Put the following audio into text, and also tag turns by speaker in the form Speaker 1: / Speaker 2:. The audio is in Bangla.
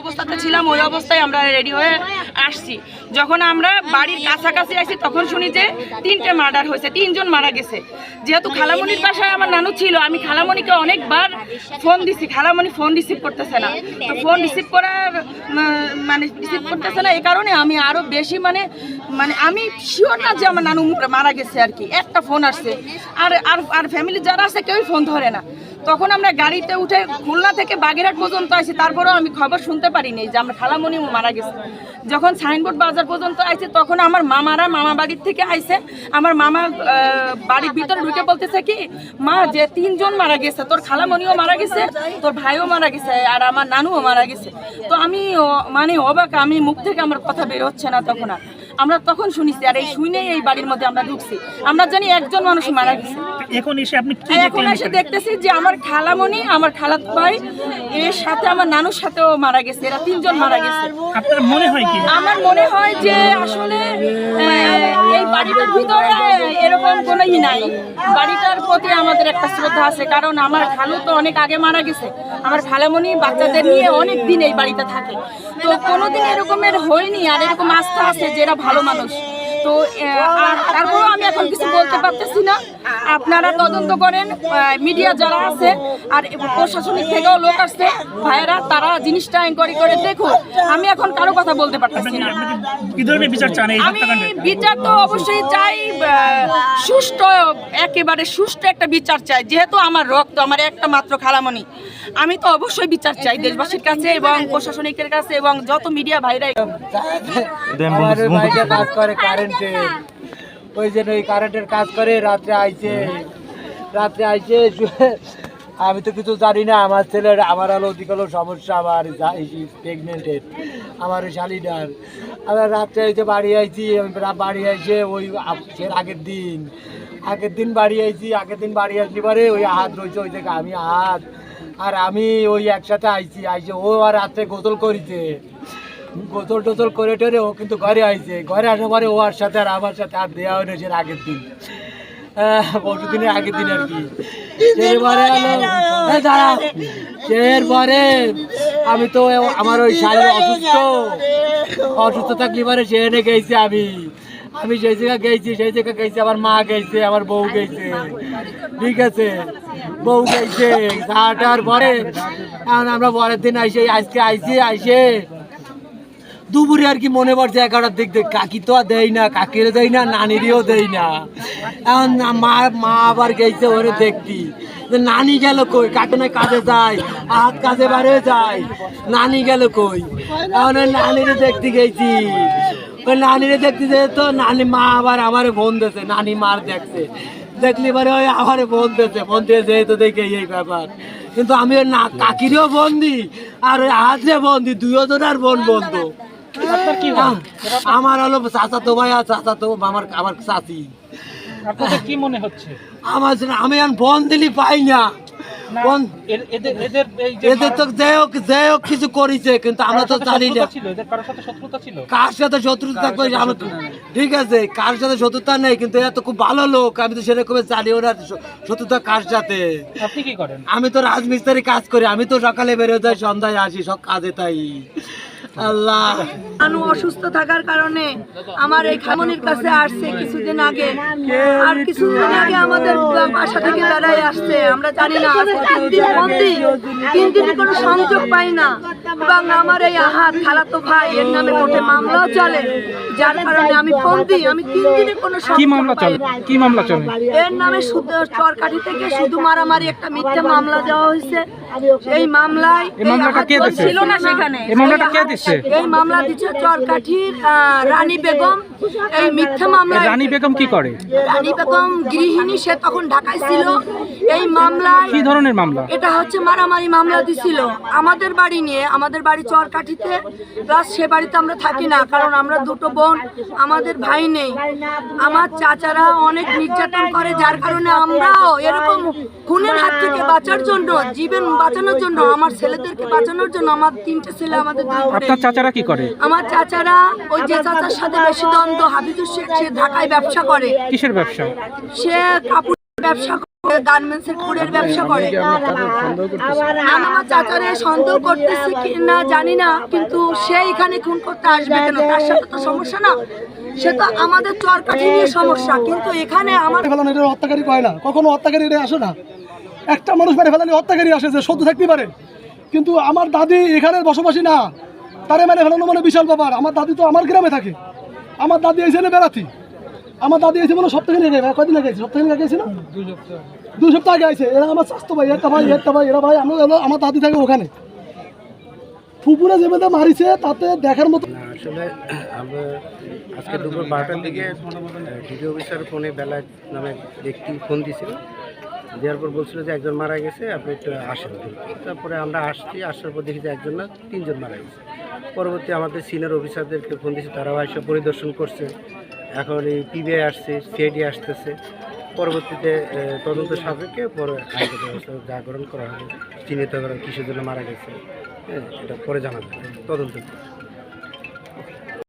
Speaker 1: অবস্থাতে ছিলাম, ওই অবস্থায় আমরা রেডি হয়ে আসছি। যখন আমরা বাড়ির কাছাকাছি আসি তখন শুনি যে 3টে মার্ডার হয়েছে, 3 জন মারা গেছে। যেহেতু খালামণির বাসায় আমার নানু ছিল, আমি খালামণিকে অনেকবার ফোন দিছি, খালামণি ফোন রিসিভ করতেছে না। তো ফোন রিসিভ করতেছে না, এই কারণে আমি আরো বেশি মানে আমি শিওর না যে আমার নানু মারা গেছে আর কি। একটা ফোন আসছে, আর ফ্যামিলি যারা আছে কেউই ফোন ধরে না। তখন আমরা গাড়িতে উঠে খুলনা থেকে বাগেরহাট পর্যন্ত আসি, তারপরেও আমি খবর শুনতে পারিনি যে আমার খালামণি মারা গেছে। যখন সাইনবোর্ড বাজার পর্যন্ত আইছে তখন আমার মামা বাড়ির থেকে আইছে। আমার মামা বাড়ির ভিতরে ঢুকে বলতেছে কি, মা যে 3 জন মারা গেছে, তোর খালামণিও মারা গেছে, তোর ভাইও মারা গেছে, আর আমার নানুও মারা গেছে। তো আমি মানে অবাক, আমি মুখ থেকে আমার কথা বের হচ্ছে না। তখন আমরা তখন শুনিছি, আর এই শুনেই এই বাড়ির মধ্যে আমরা ঢুকছি। আমরা জানি একজন মানুষ মারা গেছে।
Speaker 2: এখন এসে
Speaker 1: দেখতেছি যে আমার খালামণি, আমার খালাত ভাই এর সাথে আমার নানুর সাথেও মারা গেছে। এরা 3 জন মারা গেছে।
Speaker 2: আপনার মনে হয় কি?
Speaker 1: আমার মনে হয় যে আসলে এই বাড়িটার ভিতরে এরকম কোনো নাই। বাড়িটার প্রতি আমাদের একটা শ্রদ্ধা আছে, কারণ আমার খালু তো অনেক আগে মারা গেছে। আমার খালামণি বাচ্চাদের নিয়ে অনেক দিন এই বাড়িতে থাকে, তো কোনোদিন এরকমের হয়নি। আর এরকম আস্থা আছে যে এরা ভালো মানুষ। তো তারপরেও আমি এখন কিছু বলতে পারতেছি না। আপনারা তদন্ত করেন, মিডিয়া যারা আছে আর প্রশাসনিক থেকেও লোক আসছে, ভাইয়েরা, তারা জিনিসটা এনকোয়ারি করে দেখুন। আমি এখন কারো কথা বলতে পারতেছি না।
Speaker 2: কি ধরনের বিচার চান?
Speaker 1: আমি বিচার তো অবশ্যই চাই, সুষ্ঠু, একেবারে সুষ্ঠু একটা বিচার চাই। যেহেতু আমার রক্ত, আমার একটা মাত্র খালামণি, আমি তো অবশ্যই বিচার চাই দেশবাসীর কাছে এবং প্রশাসনিকের কাছে এবং যত মিডিয়া ভাইরাই।
Speaker 3: কাজ করে কারেন্টের, ওই জন্য ওই কারেন্টের কাজ করে। রাত্রে আইছে আমি তো কিছু জানি না। আমার ছেলের, আমার আলো ওদিক হলো সমস্যা, আমার প্রেগনেন্টের, আমার শালিটার। আবার রাত্রে আইছে বাড়ি আইছি, বাড়ি আইছে ওই আগের দিন বাড়ি আইছি। আগের দিন বাড়ি আসলি পরে ওই হাত রয়েছে ওই থেকে, আমি হাত আর আমি ওই একসাথে আইছে। ও আর রাত্রে গোসল করেছে, গোসল করে টেরে ও কিন্তু ঘরে আইছে। ঘরে আসার পরে ও আর সাথে আর আমার সাথে আর দেওয়া হয়েছে আগের দিন, পরশুদিনের আগের দিন আর কি। এরপরে আমি তো আমার ওই শারীর অসুস্থ থাকলে পরে সে এনে গেছি। আমি সেই জায়গায় গেছি, আমার মা গেছে, আমার বউ গেছে, ঠিক আছে, বউ গেছে। তার পরে আমরা পরের দিন আজকে আইসে দুপুরে আর কি মনে পড়ছে 11টার দিক দিয়ে। কাকি তো আর দেয় না, কাকিরও দেয় না, নানিরও দেয় না। এখন মা আবার গেছে ওরে দেখতি, নানি গেল কই, কাটনে কাজে যায়, হাত কাজে বাড়ে যায়, নানি গেল কই। এখন ওই নানিরে দেখতে গেছি, ওই নানিরে দেখতে যে তো নানি মা আবার আমার ফোন দিয়েছে, নানি মার দেখছে, দেখলি পরে ওই আমার ফোন দিয়েছে তো দেখে এই ব্যাপার। কিন্তু আমি ওই না কাকিরও বন্দি আর ওই হাতরে বন্দি, দুজনের বোন বন্ধ। আমার হলো চাচাতো ভাই আর চাচাতো আমার চাচি।
Speaker 2: কি মনে হচ্ছে?
Speaker 3: আমি এখন ফোন দিলি পাই না। এদের তো যে হোক কিছু করেছে, কিন্তু আমরা তো জানি না কার সাথে শত্রুতা করি। ঠিক আছে, কার সাথে শত্রুতা নেই, কিন্তু এত খুব ভালো লোক, আমি তো সেরকম জানি ওরা শত্রুতা কার সাথে।
Speaker 2: আপনি কি করেন?
Speaker 3: আমি তো রাজমিস্ত্রি কাজ করি, আমি তো সকালে বেরোয় যাই, সন্ধ্যায় আসি, সব কাজে তাই। আল্লাহ,
Speaker 4: আমি অসুস্থ থাকার কারণে আমার এই খালামণির কাছে আসছে কিছুদিন আগে, আর কিছুদিন আগে আমাদের বাসা থেকে বেড়াই আসছে। আমরা জানি না, 3 দিন কোনো সংযোগ পাই না। এবং আমার এই আহাত খালাতো ভাই, এর নামে কোর্টে মামলাও চলে, যার কারণে আমি ফোন দিই। আমি 3 দিনে কোনো
Speaker 2: কি মামলা চলে?
Speaker 4: এর নামে চরকাঠি থেকে শুধু মারামারি একটা মিথ্যা মামলা দেওয়া হয়েছে। এই মামলায়
Speaker 1: ছিল না সেখানে,
Speaker 4: এই মামলা দিচ্ছে চরকাঠির রানী বেগম। এই মিথ্যা মামলা,
Speaker 2: রানী বেগম কি করে?
Speaker 4: রানী বেগম গৃহিণী, সে তখন ঢাকায় ছিল। এই মামলায়
Speaker 2: কি ধরনের মামলা?
Speaker 4: এটা হচ্ছে মারামারি মামলা দিছিল আমাদের বাড়ি নিয়ে। আমাদের বাড়ি চরকাঠিতে, প্লাস সে বাড়িতে আমরা থাকি না, কারণ আমরা 2টো বোন, আমাদের ভাই নেই। আমার চাচারা অনেক নির্যাতন করে, যার কারণে আমরাও এরকম খুনের হাত থেকে বাঁচার জন্য, জীবন বাঁচানোর জন্য, আমার ছেলেদেরকে বাঁচানোর জন্য, আমার 3টে ছেলে, আমাদের 2 বোন।
Speaker 2: আপনার চাচারা কি করে?
Speaker 4: আমার চাচারা ওই যে চাচার সাথে বেশি দ্বন্দ্ব, হাবিজুর শেখ, সে ঢাকায় ব্যবসা করে।
Speaker 2: কিসের ব্যবসা?
Speaker 4: সে কাপড় ব্যবসা করে, গার্মেন্টসের কুড়ের ব্যবসা করে। আমার চাচারে সন্দেহ করতেছি কি না জানি না, কিন্তু সে এখানে খুন করতে আসবে কেন? তার সাথে তো সমস্যা না, সে তো আমাদের চরকাঠি নিয়ে সমস্যা, কিন্তু এখানে আমার
Speaker 5: ফেলানো এটা হত্যাকারী কয় না, কখনো হত্যাকারী এটা আসে না। একটা মানুষ মেরে ফেলালে হত্যাকারী আসে, যে সত্য থাকতে পারে। কিন্তু আমার দাদি এখানের বসবাসী না, তারে মেরে ফেলানো মানে বিশাল ব্যাপার। আমার দাদি তো আমার গ্রামে থাকে, আমার দাদি এসে বেড়াতি, আমার দাদি এসে বলে সপ্তাহে নিয়ে গেছে, কয়দিন আগে সপ্তাহে নিয়ে গেছে না, 2 সপ্তাহ আগে আছে। এরা আমার স্বাস্থ্য ভাই, একটা ভাই, এরা ভাই, আমি হলো আমার দাদি থাকে ওখানে। ফুপুরে যেভাবে মারিছে তাতে দেখার মতো।
Speaker 6: আসলে আমরা আজকে দুপুর 12টার দিকে ডিডি অফিসার ফোনে বেলা নামে ব্যক্তি ফোন দিয়েছিল, দেওয়ার পর বলছিল যে একজন মারা গেছে, আপনি একটু আসেন। তারপরে আমরা আসার পর দেখি যে একজন না 3জন মারা গেছে। পরবর্তী আমাদের সিনিয়র অফিসারদেরকে ফোন দিয়েছে, তারাও এসে পরিদর্শন করছে। এখন এই পিবিআই আসছে, সিআইডি আসতেছে। পরবর্তীতে তদন্ত সাপেক্ষে পরে আইনগত ব্যবস্থা যা গ্রহণ করা হবে, চিহ্নিত করা কিসের জন্য মারা গেছে, এটা পরে জানা যাবে তদন্ত।